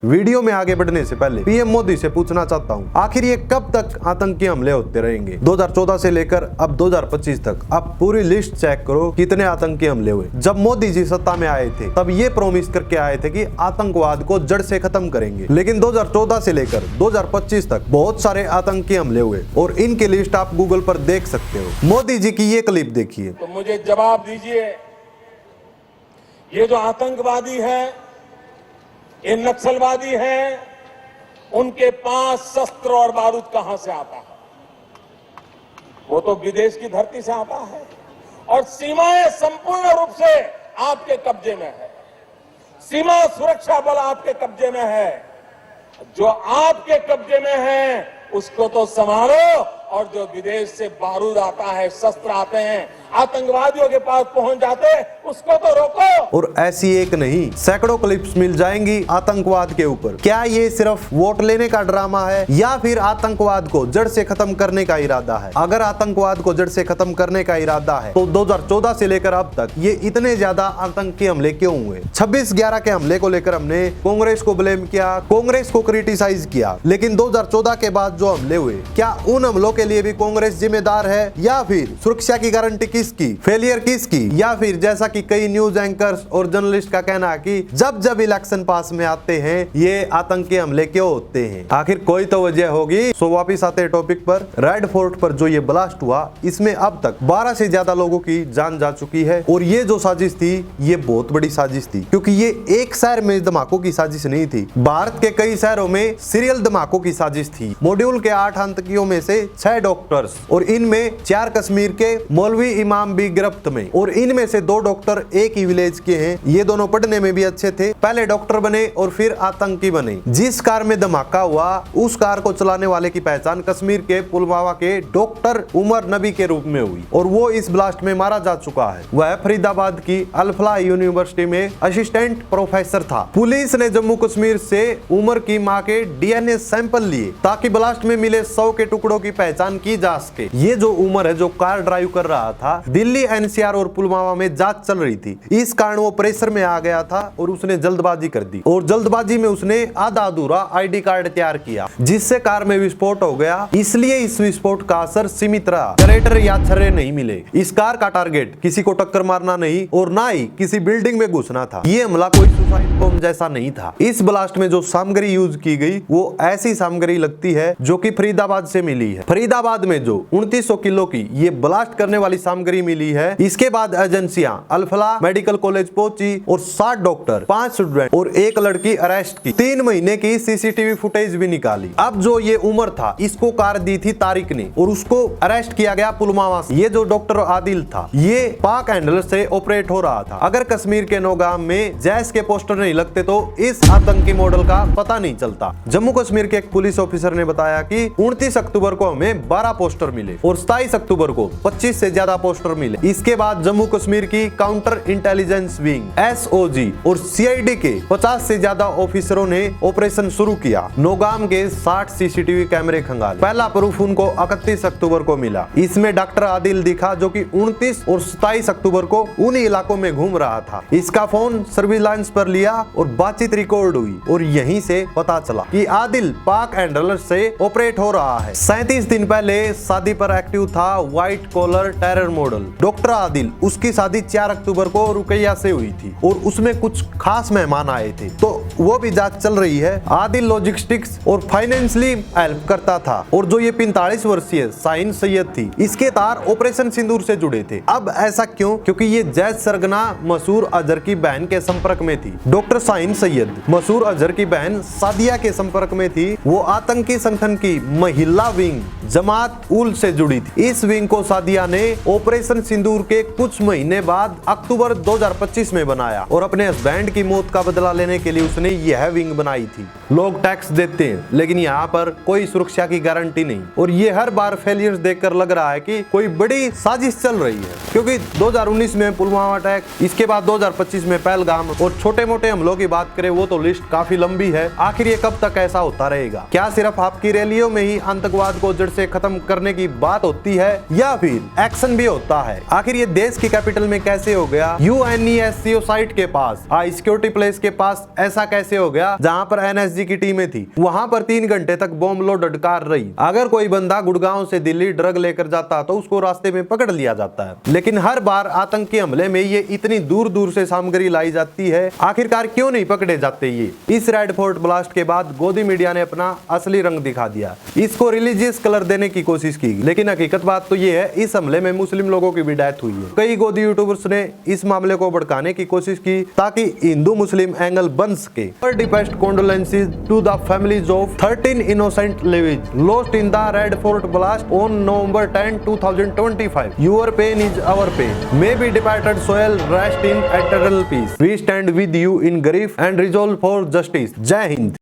Video में आगे बढ़ने से पहले पीएम मोदी से पूछना चाहता हूं, आखिर ये कब तक आतंकी हमले होते रहेंगे? 2014 से लेकर अब 2025 तक आप पूरी लिस्ट चेक करो कितने आतंकी हमले हुए। जब मोदी जी सत्ता में आए थे तब ये प्रॉमिस करके आए थे कि आतंकवाद को जड़ से खत्म करेंगे, लेकिन 2014 से लेकर 2025 तक बहुत सारे आतंकी हमले हुए और इनकी लिस्ट आप गूगल पर देख सकते हो। मोदी जी की ये क्लिप देखिए। तो मुझे जवाब दीजिए, ये जो आतंकवादी है, ये नक्सलवादी हैं, उनके पास शस्त्र और बारूद कहां से आता है? वो तो विदेश की धरती से आता है और सीमाएं संपूर्ण रूप से आपके कब्जे में है। सीमा सुरक्षा बल आपके कब्जे में है। जो आपके कब्जे में है उसको तो संभालो, और जो विदेश से बारूद आता है, शस्त्र आते हैं, आतंकवादियों के पास पहुंच जाते हैं, उसको तो रोको। और ऐसी एक नहीं सैकड़ों क्लिप्स मिल जाएंगी आतंकवाद के ऊपर। क्या ये सिर्फ वोट लेने का ड्रामा है या फिर आतंकवाद को जड़ से खत्म करने का इरादा है? अगर आतंकवाद को जड़ से खत्म करने का इरादा है तो 2014 से लेकर अब तक ये इतने ज्यादा आतंकी हमले क्यों हुए? 26/11 के हमले को लेकर हमने कांग्रेस को ब्लेम किया, कांग्रेस को क्रिटिसाइज किया, लेकिन 2014 के बाद जो हमले हुए, क्या उन हमलों के लिए भी कांग्रेस जिम्मेदार है या फिर सुरक्षा की गारंटी किसकी, फेलियर किसकी? या फिर जैसा कि कई न्यूज एंकर्स और जर्नलिस्ट का कहना है कि जब जब इलेक्शन पास में आते हैं ये आतंकी हमले क्यों होते हैं? आखिर कोई तो वजह होगी। सो वापिस आते हैं टॉपिक पर। रेड फोर्ट पर जो ये ब्लास्ट हुआ, इसमें अब तक 12 से ज्यादा लोगों की जान जा चुकी है और ये जो साजिश थी ये बहुत बड़ी साजिश थी, क्योंकि ये एक शहर में धमाकों की साजिश नहीं थी, भारत के कई शहरों में सीरियल धमाकों की साजिश थी। मॉड्यूल के 8 आतंकियों में से 6 डॉक्टर्स और इनमें 4 कश्मीर के मौलवी इमाम भी गिरफ्त में, और इनमें से 2 डॉक्टर एक ही विलेज के हैं। ये दोनों पढ़ने में भी अच्छे थे, पहले डॉक्टर बने और फिर आतंकी बने। जिस कार में धमाका हुआ उस कार को चलाने वाले की पहचान कश्मीर के पुलवामा के डॉक्टर उमर नबी के रूप में हुई और वो इस ब्लास्ट में मारा जा चुका है। वह फरीदाबाद की अल-फलाह यूनिवर्सिटी में असिस्टेंट प्रोफेसर था। पुलिस ने जम्मू कश्मीर से उमर की मां के डीएनए सैंपल लिए ताकि ब्लास्ट में मिले 100 के टुकड़ों की पहचान की जा सके। ये जो उमर है जो कार ड्राइव कर रहा था, दिल्ली एनसीआर और पुलवामा में जांच चल रही थी, इस कारण वो प्रेशर में आ गया था और उसने जल्दबाजी कर दी और जल्दबाजी में उसने आधा अधूरा आईडी कार्ड तैयार किया जिससे कार में विस्फोट हो गया। इसलिए इस विस्फोट का असर सीमित रहा, क्रेटर या छर्रे नहीं मिले। इस कार का टारगेट किसी को टक्कर मारना नहीं और ना ही किसी बिल्डिंग में घुसना था। ये हमला कोई सुसाइड बॉम्ब जैसा नहीं था। इस ब्लास्ट में जो सामग्री यूज की गई वो ऐसी सामग्री लगती है जो कि फरीदाबाद से मिली है। फरीदाबाद में जो 2900 किलो की ये ब्लास्ट करने वाली सामग्री मिली है, इसके बाद एजेंसियां अल-फलाह मेडिकल कॉलेज पहुंची और 60 डॉक्टर, 5 स्टूडेंट और 1 लड़की अरेस्ट की। 3 महीने की सीसीटीवी फुटेज भी निकाली। अब जो ये उमर था इसको कार दी थी तारिक ने और उसको अरेस्ट किया गया पुलवामा से। ये जो डॉक्टर आदिल था ये पाक हैंडल से ऑपरेट हो रहा था। अगर कश्मीर के नौगाम में जैश के पोस्टर नहीं लगते तो इस आतंकी मॉडल का पता नहीं चलता। जम्मू कश्मीर के एक पुलिस ऑफिसर ने बताया कि 29 अक्टूबर को हमें 12 पोस्टर मिले और 27 अक्टूबर को 25 से ज्यादा पोस्टर मिले। इसके बाद जम्मू कश्मीर की काउंटर इंटेलिजेंस विंग एसओजी और सीआईडी के 50 से ज्यादा ऑफिसरों ने ऑपरेशन शुरू किया। नौगाम के 60 सीसीटीवी कैमरे खंगाले। पहला प्रूफ उनको 31 अक्टूबर को मिला। इसमें डॉक्टर आदिल दिखा जो कि 29 और 27 अक्टूबर को उन इलाकों में घूम रहा था। इसका फोन सर्विलांस पर लिया और बातचीत रिकॉर्ड हुई और यहीं से पता चला कि आदिल पाक हैंडलर से ऑपरेट हो रहा है। 37 दिन पहले शादी पर एक्टिव था white collar terror model doctor Adil. उसकी शादी 4 अक्टूबर को रुकैया से हुई थी और उसमें कुछ खास मेहमान आए थे, तो वो भी जांच चल रही है। आदिल लॉजिस्टिक्स और फाइनेंशियली हेल्प करता था और जो ये 45 वर्षीय शाहीन सैयद थी, इसके तार ऑपरेशन सिंदूर से जुड़े थे। अब ऐसा क्यों? क्योंकि ये जैद सरगना मसूर अजहर की बहन के संपर्क में थी। डॉक्टर शाहीन सैयद मसूर अजहर की बहन सादिया के संपर्क में थी। वो आतंकी संगठन की महिला विंग जमात उल से जुड़ी थी। इस विंग को सादिया ने ऑपरेशन सिंदूर के कुछ महीने बाद अक्टूबर 2025 में बनाया और अपने हस्बैंड की मौत का बदला लेने के लिए उसने यह विंग बनाई थी। लोग टैक्स देते हैं, लेकिन यहाँ पर कोई सुरक्षा की गारंटी नहीं। और ये हर बार फेलियर्स देखकर लग रहा है कि कोई बड़ी साजिश चल रही है, क्योंकि 2019 में पुलवामा अटैक, इसके बाद 2025 में पहलगाम, और छोटे मोटे हमलों की बात करें वो तो लिस्ट काफी लंबी है। आखिर ये कब तक ऐसा होता रहेगा? क्या सिर्फ आपकी रैलियों में ही आतंकवाद को जड़ से खत्म करने की बात होती है या फिर एक्शन भी होता है? आखिर ये देश की कैपिटल में कैसे हो गया? UNESCO साइट के पास, सिक्योरिटी प्लेस के पास ऐसा कैसे हो गया जहां पर NSG की टीमें थी, वहां पर 3 घंटे तक बॉम्ब लोडेड कार रही। अगर कोई बंदा गुड़गांव से दिल्ली ड्रग लेकर जाता तो उसको रास्ते में पकड़ लिया जाता है। लेकिन हर बार आतंकी हमले में ये इतनी दूर दूर से सामग्री लाई जाती है, आखिरकार क्यों नहीं पकड़े जाते ये? इस रेड फोर्ट ब्लास्ट के बाद गोदी मीडिया ने अपना असली रंग दिखा दिया, इसको रिलीजियस कलर देने की कोशिश की, लेकिन हकीकत बात तो ये है इस हमले में मुस्लिम लोगों की भी डेथ हुई है। कई गोदी यूट्यूबर्स ने इस मामले को भड़काने की कोशिश की ताकि हिंदू मुस्लिम एंगल बन सके। Deepest condolences to the families of 13 innocent lives lost in the Red Fort blast on November 10, 2025. Your pain is our pain. May be departed soul rest in eternal peace. We stand with you in grief and resolve for justice. Jai Hind.